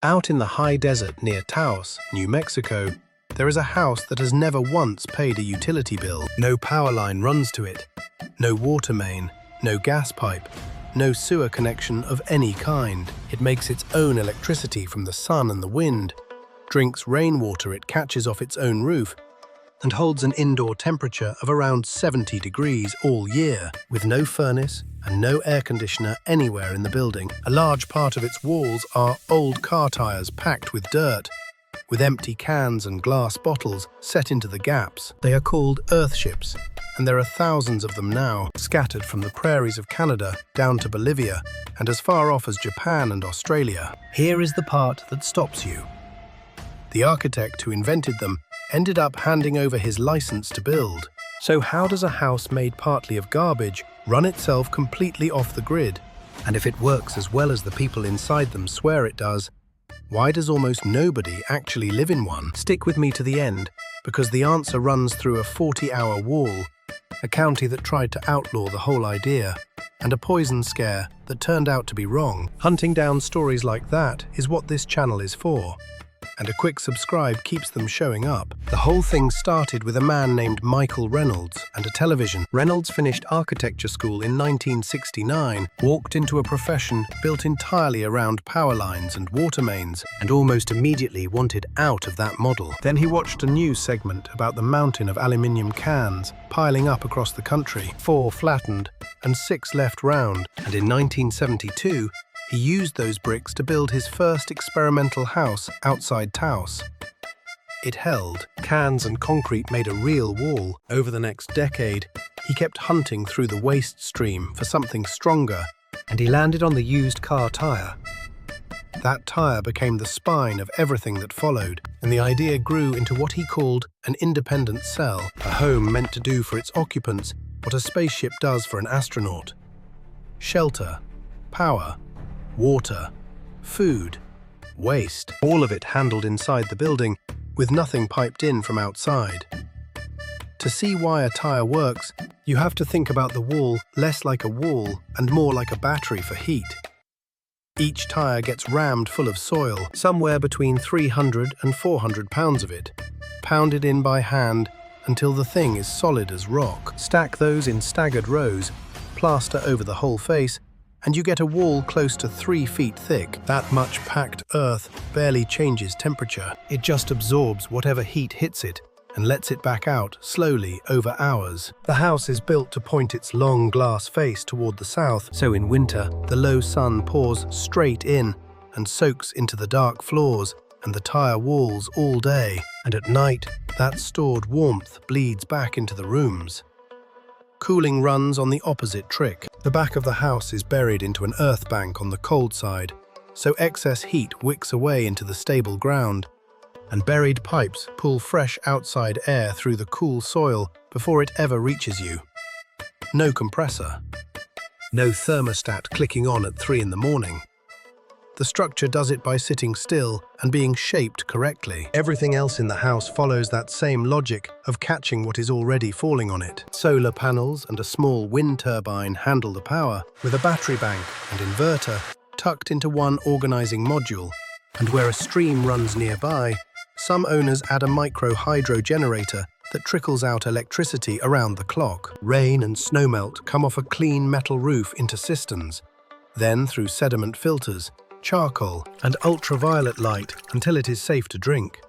Out in the high desert near Taos, New Mexico, there is a house that has never once paid a utility bill. No power line runs to it, no water main, no gas pipe, no sewer connection of any kind. It makes its own electricity from the sun and the wind, drinks rainwater it catches off its own roof, and holds an indoor temperature of around 70 degrees all year, with no furnace and no air conditioner anywhere in the building. A large part of its walls are old car tires packed with dirt, with empty cans and glass bottles set into the gaps. They are called earthships, and there are thousands of them now, scattered from the prairies of Canada down to Bolivia and as far off as Japan and Australia. Here is the part that stops you. The architect who invented them ended up handing over his license to build. So how does a house made partly of garbage run itself completely off the grid? And if it works as well as the people inside them swear it does, why does almost nobody actually live in one? Stick with me to the end, because the answer runs through a 40-hour wall, a county that tried to outlaw the whole idea, and a poison scare that turned out to be wrong. Hunting down stories like that is what this channel is for. And a quick subscribe keeps them showing up. The whole thing started with a man named Michael Reynolds and a television. Reynolds finished architecture school in 1969, walked into a profession built entirely around power lines and water mains, and almost immediately wanted out of that model. Then he watched a news segment about the mountain of aluminium cans piling up across the country, 4 flattened and 6 left round, and in 1972, he used those bricks to build his first experimental house outside Taos. It held. Cans and concrete made a real wall. Over the next decade, he kept hunting through the waste stream for something stronger, and he landed on the used car tire. That tire became the spine of everything that followed, and the idea grew into what he called an independent cell, a home meant to do for its occupants what a spaceship does for an astronaut. Shelter, power, water, food, waste, all of it handled inside the building, with nothing piped in from outside. To see why a tire works, you have to think about the wall less like a wall and more like a battery for heat. Each tire gets rammed full of soil, somewhere between 300 and 400 pounds of it, pounded in by hand until the thing is solid as rock. Stack those in staggered rows, plaster over the whole face, and you get a wall close to 3 feet thick. That much packed earth barely changes temperature. It just absorbs whatever heat hits it and lets it back out slowly over hours. The house is built to point its long glass face toward the south, so in winter, the low sun pours straight in and soaks into the dark floors and the tire walls all day, and at night, that stored warmth bleeds back into the rooms. Cooling runs on the opposite trick. The back of the house is buried into an earth bank on the cold side, so excess heat wicks away into the stable ground, and buried pipes pull fresh outside air through the cool soil before it ever reaches you. No compressor. No thermostat clicking on at 3 in the morning. The structure does it by sitting still and being shaped correctly. Everything else in the house follows that same logic of catching what is already falling on it. Solar panels and a small wind turbine handle the power, with a battery bank and inverter tucked into one organizing module. And where a stream runs nearby, some owners add a micro hydro generator that trickles out electricity around the clock. Rain and snowmelt come off a clean metal roof into cisterns, then through sediment filters, charcoal, and ultraviolet light until it is safe to drink.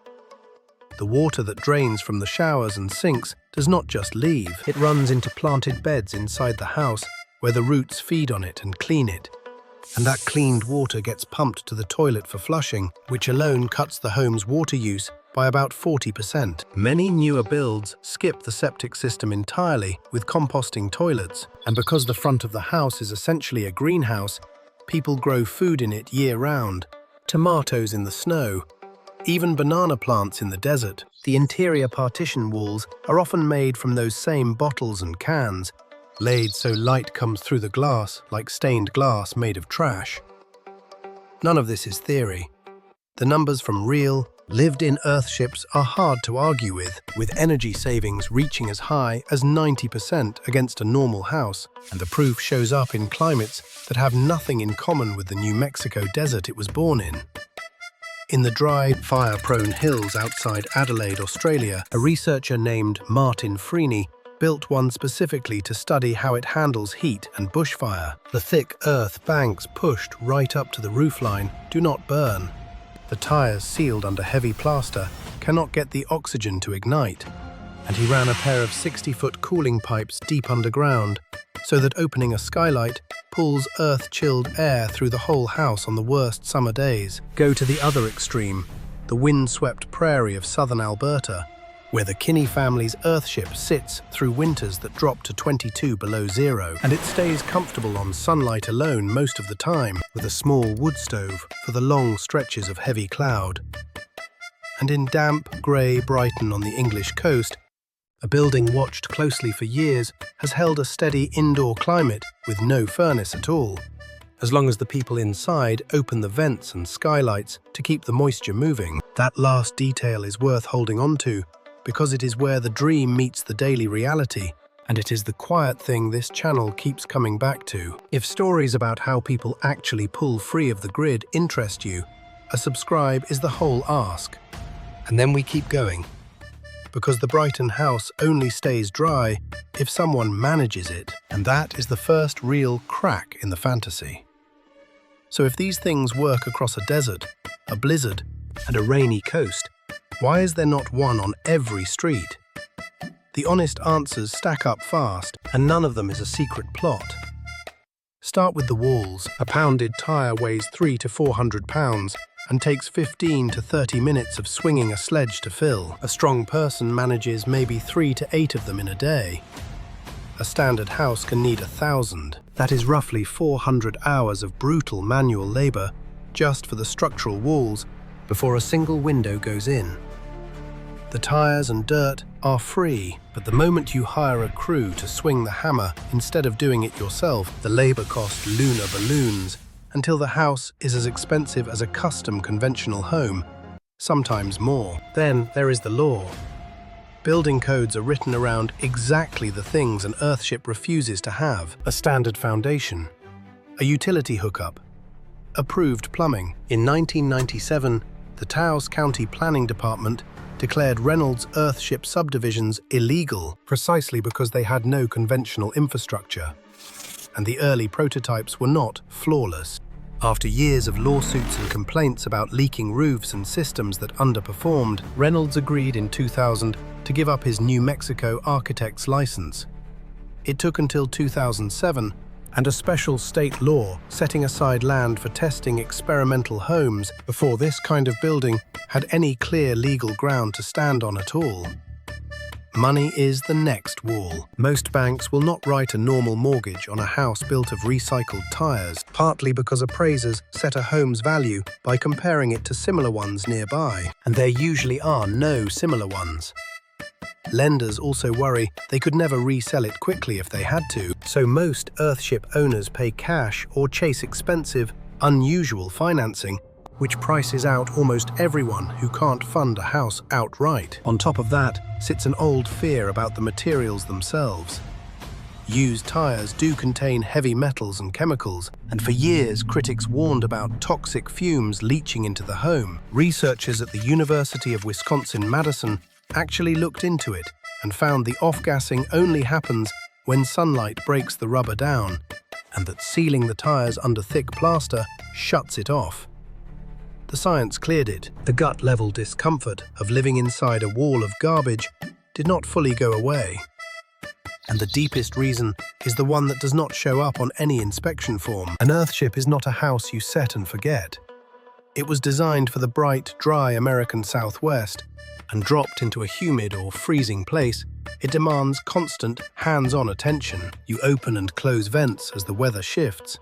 The water that drains from the showers and sinks does not just leave. It runs into planted beds inside the house where the roots feed on it and clean it. And that cleaned water gets pumped to the toilet for flushing, which alone cuts the home's water use by about 40%. Many newer builds skip the septic system entirely with composting toilets, and because the front of the house is essentially a greenhouse, people grow food in it year-round, tomatoes in the snow, even banana plants in the desert. The interior partition walls are often made from those same bottles and cans, laid so light comes through the glass like stained glass made of trash. None of this is theory. The numbers from real, lived-in earthships are hard to argue with energy savings reaching as high as 90% against a normal house, and the proof shows up in climates that have nothing in common with the New Mexico desert it was born in. In the dry, fire-prone hills outside Adelaide, Australia, a researcher named Martin Freeney built one specifically to study how it handles heat and bushfire. The thick earth banks pushed right up to the roofline do not burn. The tyres sealed under heavy plaster cannot get the oxygen to ignite, and he ran a pair of 60-foot cooling pipes deep underground so that opening a skylight pulls earth-chilled air through the whole house on the worst summer days. Go to the other extreme, the wind-swept prairie of southern Alberta, where the Kinney family's earthship sits through winters that drop to 22 below zero, and it stays comfortable on sunlight alone most of the time, with a small wood stove for the long stretches of heavy cloud. And in damp, grey Brighton on the English coast, a building watched closely for years has held a steady indoor climate with no furnace at all, as long as the people inside open the vents and skylights to keep the moisture moving. That last detail is worth holding on to, because it is where the dream meets the daily reality, and it is the quiet thing this channel keeps coming back to. If stories about how people actually pull free of the grid interest you, a subscribe is the whole ask. And then we keep going, because the Brighton house only stays dry if someone manages it, and that is the first real crack in the fantasy. So if these things work across a desert, a blizzard, and a rainy coast, why is there not one on every street? The honest answers stack up fast, and none of them is a secret plot. Start with the walls. A pounded tyre weighs 300 to 400 pounds and takes 15 to 30 minutes of swinging a sledge to fill. A strong person manages maybe 3 to 8 of them in a day. A standard house can need 1,000. That is roughly 400 hours of brutal manual labour just for the structural walls before a single window goes in. The tyres and dirt are free, but the moment you hire a crew to swing the hammer instead of doing it yourself, the labour cost lunar balloons until the house is as expensive as a custom conventional home, sometimes more. Then there is the law. Building codes are written around exactly the things an earthship refuses to have: a standard foundation, a utility hookup, approved plumbing. In 1997, the Taos County Planning Department declared Reynolds Earthship subdivisions illegal precisely because they had no conventional infrastructure, and the early prototypes were not flawless. After years of lawsuits and complaints about leaking roofs and systems that underperformed, Reynolds agreed in 2000 to give up his New Mexico architect's license. It took until 2007 and a special state law setting aside land for testing experimental homes before this kind of building had any clear legal ground to stand on at all. Money is the next wall. Most banks will not write a normal mortgage on a house built of recycled tyres, partly because appraisers set a home's value by comparing it to similar ones nearby, and there usually are no similar ones. Lenders also worry they could never resell it quickly if they had to, so most earthship owners pay cash or chase expensive, unusual financing, which prices out almost everyone who can't fund a house outright. On top of that sits an old fear about the materials themselves. Used tyres do contain heavy metals and chemicals, and for years critics warned about toxic fumes leaching into the home. Researchers at the University of Wisconsin-Madison actually looked into it and found the off-gassing only happens when sunlight breaks the rubber down, and that sealing the tyres under thick plaster shuts it off. The science cleared it. The gut-level discomfort of living inside a wall of garbage did not fully go away. And the deepest reason is the one that does not show up on any inspection form. An earthship is not a house you set and forget. It was designed for the bright, dry American Southwest, and dropped into a humid or freezing place, it demands constant, hands-on attention. You open and close vents as the weather shifts.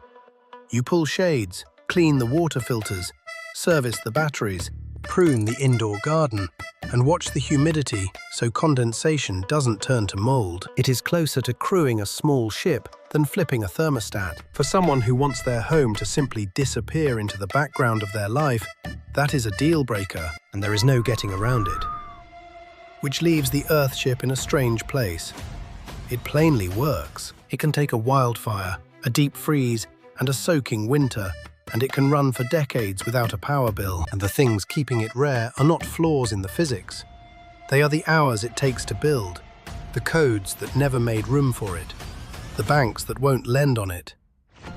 You pull shades, clean the water filters, service the batteries, prune the indoor garden, and watch the humidity so condensation doesn't turn to mold. It is closer to crewing a small ship than flipping a thermostat. For someone who wants their home to simply disappear into the background of their life, that is a deal breaker, and there is no getting around it. Which leaves the earthship in a strange place. It plainly works. It can take a wildfire, a deep freeze, and a soaking winter, and it can run for decades without a power bill. And the things keeping it rare are not flaws in the physics. They are the hours it takes to build, the codes that never made room for it, the banks that won't lend on it,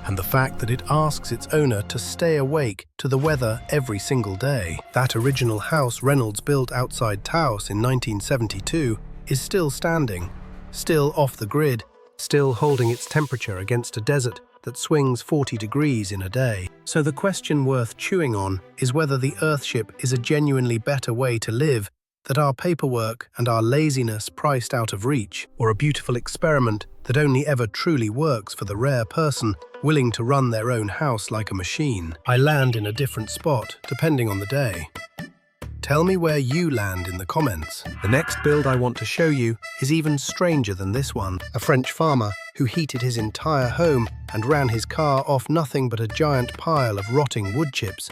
and the fact that it asks its owner to stay awake to the weather every single day. That original house Reynolds built outside Taos in 1972 is still standing, still off the grid, still holding its temperature against a desert that swings 40 degrees in a day. So the question worth chewing on is whether the Earthship is a genuinely better way to live, that our paperwork and our laziness priced out of reach, or a beautiful experiment that only ever truly works for the rare person willing to run their own house like a machine. I land in a different spot, depending on the day. Tell me where you land in the comments. The next build I want to show you is even stranger than this one. A French farmer who heated his entire home and ran his car off nothing but a giant pile of rotting wood chips